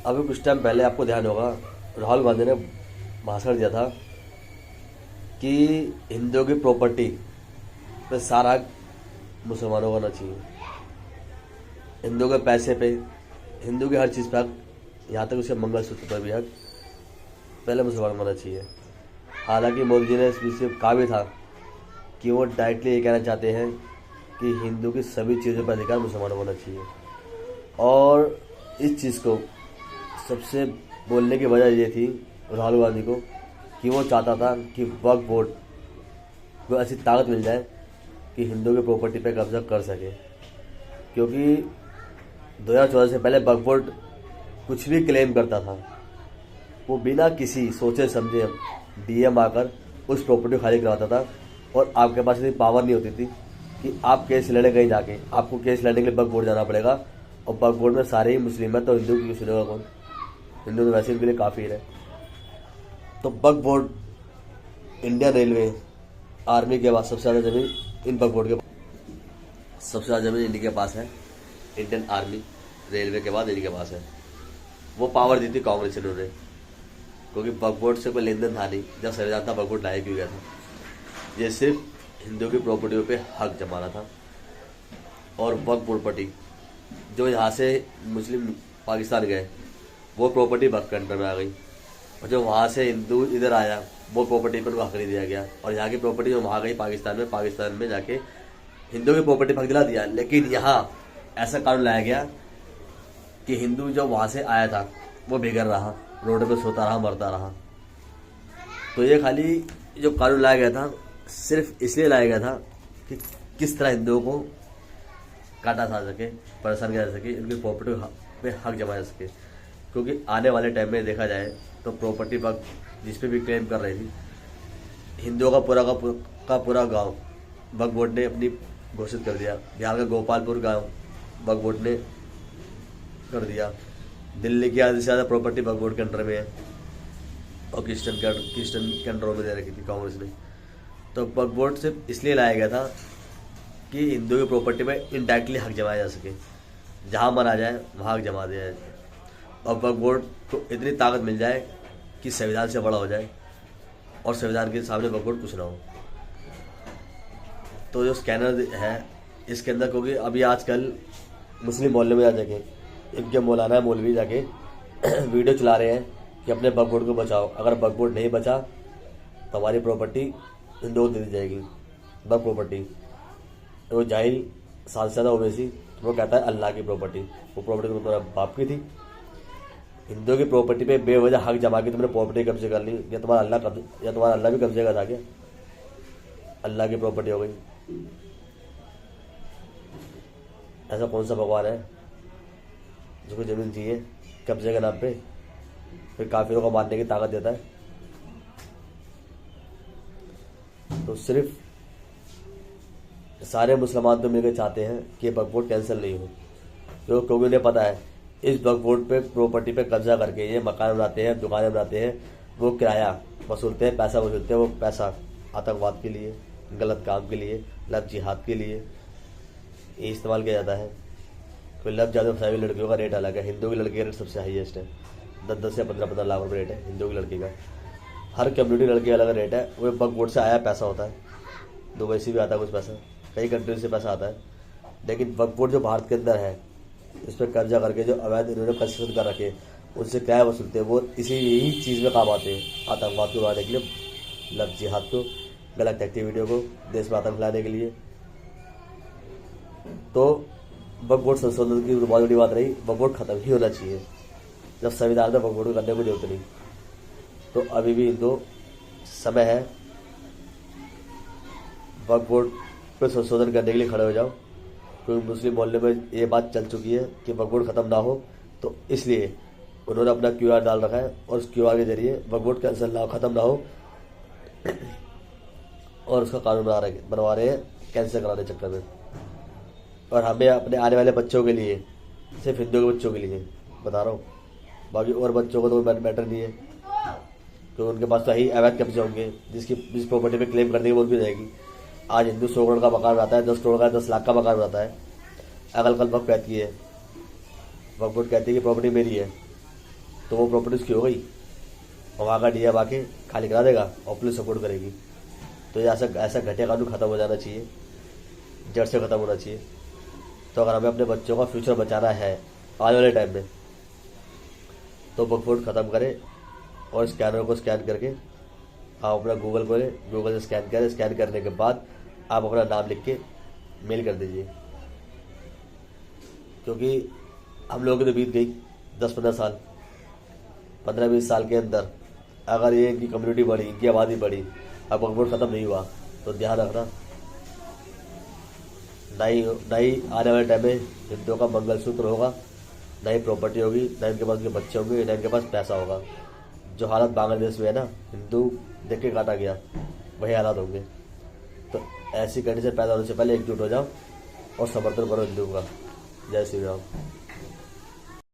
अभी कुछ टाइम पहले आपको ध्यान होगा, राहुल गांधी ने भाषण दिया था कि हिंदुओं की प्रॉपर्टी पे सारा हक मुसलमानों को होना चाहिए। हिंदुओं के पैसे पे, हिंदू की हर चीज़ पे हक, यहाँ तक उसके मंगलसूत्र पर भी हक पहले मुसलमान को होना चाहिए। हालांकि मोदी जी ने इस विषय कहा भी था कि वो डायरेक्टली ये कहना चाहते हैं कि हिंदू की सभी चीज़ों पर अधिकार मुसलमानों को होना चाहिए। और इस चीज़ को सबसे बोलने की वजह ये थी राहुल गांधी को कि वो चाहता था कि वक्फ बोर्ड को ऐसी ताकत मिल जाए कि हिंदुओं की प्रॉपर्टी पे कब्जा कर सके। क्योंकि 2014 से पहले वक्फ बोर्ड कुछ भी क्लेम करता था, वो बिना किसी सोचे समझे डीएम आकर उस प्रॉपर्टी को खाली करवाता था और आपके पास इतनी पावर नहीं होती थी कि आप केस लड़े कहीं जाके। आपको केस लड़ने के लिए वक्फ बोर्ड जाना पड़ेगा और वक्फ बोर्ड में सारे ही मुस्लिम है, तो हिंदू की सुनेगा कौन? हिंदू तो वैसे इनके लिए काफ़ी है। तो वक्फ बोर्ड, इंडियन रेलवे, आर्मी के बाद सबसे ज़्यादा ज़मीन इन वक्फ बोर्ड के सबसे ज़्यादा ज़मीन इंडिया के पास है। इंडियन आर्मी, रेलवे के बाद इन्हीं के पास है। वो पावर दी थी कांग्रेस ने उन्होंने, क्योंकि वक्फ बोर्ड से कोई लेन देन था नहीं। जब संविधान था वक्फ बोर्ड लाया क्यों गया था? ये सिर्फ हिंदुओं की प्रॉपर्टियों पे हक जमाना था। और वक्फ प्रॉपर्टी जो यहाँ से मुस्लिम पाकिस्तान गए, वो प्रॉपर्टी वक्फ के अंडर में आ गई, और जो वहाँ से हिंदू इधर आया वो प्रॉपर्टी पर उनको हक नहीं दिया गया। और यहाँ की प्रॉपर्टी जो वहाँ गई पाकिस्तान में जाके हिंदुओं की प्रॉपर्टी पर हक दिला दिया। लेकिन यहाँ ऐसा कानून लाया गया कि हिंदू जो वहाँ से आया था वो बेघर रहा, रोड पे सोता रहा, मरता रहा। तो ये खाली जो कानून लाया गया था सिर्फ इसलिए लाया गया था कि किस तरह हिंदुओं को काटा जा सके, परेशान किया जा सके, इनकी प्रॉपर्टी पे हक जमाया जा सके। क्योंकि आने वाले टाइम में देखा जाए तो प्रॉपर्टी वक्त जिस पे भी क्लेम कर रही थी, हिंदुओं का पूरा गांव वक्फ बोर्ड ने अपनी घोषित कर दिया। बिहार का गोपालपुर गांव वक्फ बोर्ड ने कर दिया। दिल्ली की आधी से ज़्यादा प्रॉपर्टी वक्फ बोर्ड के अंडर में है और क्रिश्चियन के अंडर में दे रखी थी कांग्रेस ने। तो वक्फ बोर्ड सिर्फ इसलिए लाया गया था कि हिंदू की प्रॉपर्टी में इनडायरेक्टली हक जमाया जा सके, जहाँ मन आ जाए वहाँ हक जमा दिया जाए और वक्फ बोर्ड को इतनी ताकत मिल जाए कि संविधान से बड़ा हो जाए और संविधान के सामने वक्फ बोर्ड कुछ ना हो। तो जो स्कैनर है इसके अंदर, क्योंकि अभी आजकल मुस्लिम मोहल्ले में जा जाके इनके मौलाना मौलवी जाके वीडियो चला रहे हैं कि अपने वक्फ बोर्ड को बचाओ, अगर वक्फ बोर्ड नहीं बचा तो हमारी प्रॉपर्टी हिंदुओं को दे दी जाएगी। वक्फ प्रॉपर्टी वो जाहिल साल से ज़्यादा ओवैसी, वो कहता है अल्लाह की प्रॉपर्टी, वो प्रॉपर्टी तो तुम्हारा बाप की थी। हिंदुओं की प्रॉपर्टी पे बेवजह हक जमा के तुमने प्रॉपर्टी कब्जे कर ली, या तुम्हारा अल्लाह भी कब्जे का था क्या? अल्लाह की प्रॉपर्टी हो गई। ऐसा कौन सा भगवान है जिसको जमीन चाहिए कब्जे के नाम पे, फिर काफिरों को मारने की ताकत देता है? तो सिर्फ सारे मुसलमान तो मिलकर चाहते हैं कि वक्फ बोर्ड कैंसिल नहीं हो, क्योंकि उन्हें पता है इस वक्फ बोर्ड पे प्रॉपर्टी पे कब्जा करके ये मकान बनाते हैं, दुकानें बनाते हैं, वो किराया वसूलते हैं, पैसा वसूलते हैं। वो पैसा आतंकवाद के लिए, गलत काम के लिए, लव जिहाद के लिए ये इस्तेमाल किया जाता है। कोई लव जिहाद में फंसाई हुई लड़कियों का रेट अलग है, हिंदू की लड़की का रेट सबसे हाईएस्ट है, 10 से 15 लाख रुपये रेट है हिंदू की लड़की का। हर कम्युनिटी लड़की अलग रेट है। वो वक्फ बोर्ड से आया पैसा होता है, दुबई से भी आता है कुछ पैसा, कई कंट्री से पैसा आता है। लेकिन वक्फ बोर्ड जो भारत के अंदर है, इस पर कब्जा करके जो अवैध इन्होंने कंस्ट्रक्शन कर रखे, उनसे किराया वसूलते हैं। वो यही चीज़ में काम आते हैं, आतंकवाद को उड़ाने के लिए, लव जिहाद को, गलत एक्टिविटियों को, देश में आतंक लाने के लिए। तो वक्फ बोर्ड संशोधन की बहुत बड़ी बात रही, वक्फ बोर्ड खत्म ही होना चाहिए। जब संविधान में वक्फ बोर्ड करने को जरूरत नहीं, तो अभी भी दो समय है, वक्फ बोर्ड पर संशोधन करने के लिए खड़े हो जाओ। क्योंकि मुस्लिम मोहल्ले में ये बात चल चुकी है कि वक्फ बोर्ड खत्म ना हो, तो इसलिए उन्होंने अपना क्यूआर डाल रखा है और उस क्यूआर के जरिए वक्फ बोर्ड कैंसिल ना हो, खत्म ना हो, और उसका कानून बनवा रहे हैं कैंसिल कराने के चक्कर में। और हमें अपने आने वाले बच्चों के लिए, सिर्फ हिंदू के बच्चों के लिए बता रहा हूँ, बाकी और बच्चों को तो मैटर नहीं है, तो उनके पास तो ही अवैध कब्जे होंगे, जिस प्रॉपर्टी पे क्लेम करने की बोल भी जाएगी। आज हिंदू 100 करोड़ का मकान बनाता है, 10 करोड़ का, 10 लाख का मकान बनाता है, अगल कल वक्फ कहती है, वक्फ बोर्ड कहती है कि प्रॉपर्टी मेरी है, तो वो प्रॉपर्टी उसकी हो गई और वहाँ का डीएम आके खाली करा देगा और पुलिस सपोर्ट करेगी। तो ये ऐसा ऐसा घटिया कानून खत्म हो जाना चाहिए, जड़ से खत्म होना चाहिए। तो अगर हमें अपने बच्चों का फ्यूचर बचाना है आने वाले टाइम में, तो बकफोर्ड खत्म करें और स्कैनर को स्कैन करके आप अपना गूगल खोलें, गूगल से स्कैन करें, स्कैन करने के बाद आप अपना नाम लिख के मेल कर दीजिए। क्योंकि हम लोगों की तो बीत गई 10-15 साल, 15-20 साल के अंदर अगर ये इनकी कम्युनिटी बढ़ी, इनकी आबादी बढ़ी, अब बकफोर्ड खत्म नहीं हुआ, तो ध्यान रखना नहीं आने वाले टाइम में हिंदुओं का मंगलसूत्र होगा, ना ही प्रॉपर्टी होगी, ना इनके पास उनके बच्चे होंगे, ना इनके पास पैसा होगा। जो हालत बांग्लादेश में है ना, हिंदू देख के काटा गया, वही हालात होंगे। तो ऐसी कंडीशन पैदा होने से पहले एकजुट हो जाओ और समर्थन करो हिंदुओं का। जय श्री राम।